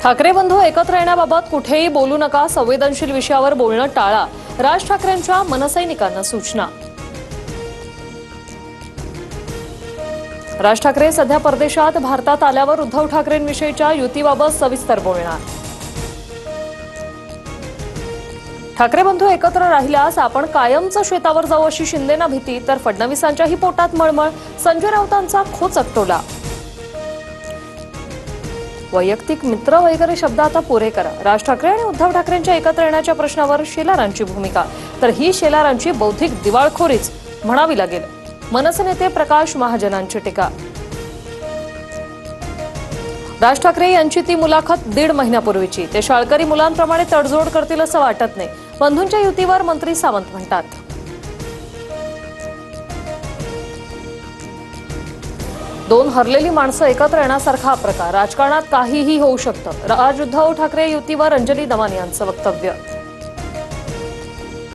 ठाकरे बंधू एकत्र येण्याबाबत कुठेही बोलू नका, संवेदनशील विषयावर बोलणं टाळा, राज ठाकरेंच्या मनसैनिकांना सूचना। राज ठाकरे सध्या परदेशात, भारतात आल्यावर उद्धव ठाकरेंविषयीच्या युतीबाबत सविस्तर बोलणार। ठाकरे बंधू एकत्र राहिल्यास आपण कायमचं शेतावर जाऊ अशी शिंदेना भीती, तर फडणवीसांच्याही पोटात मळमळ, संजय राऊतांचा खोचक टोला। वैयक्तिक मित्र वगैरे शब्द आता पुरे करा। राज ठाकरे आणि उद्धव ठाकरेंच्या एकत्र येण्याच्या प्रश्नावर शेलारांची भूमिका, तर ही शेलारांची बौद्धिक दिवाळखोरीच म्हणावी लागेल। मनसे नेते प्रकाश महाजनांची टीका। राज ठाकरे यांची ती मुलाखत 1.5 महिन्यापूर्वीची, ते शाळकरी मुलांप्रमाणे तडजोड करतील असं वाटत नाही, बंधूंच्या युतीवर मंत्री सावंत म्हणतात। दोन हरलेली माणसं एकत्र येण्यासारखा प्रकार, राजकारणात काहीही होऊ शकतं, राज उद्धव ठाकरे युतीवर अंजली दमानी यांचं वक्तव्य।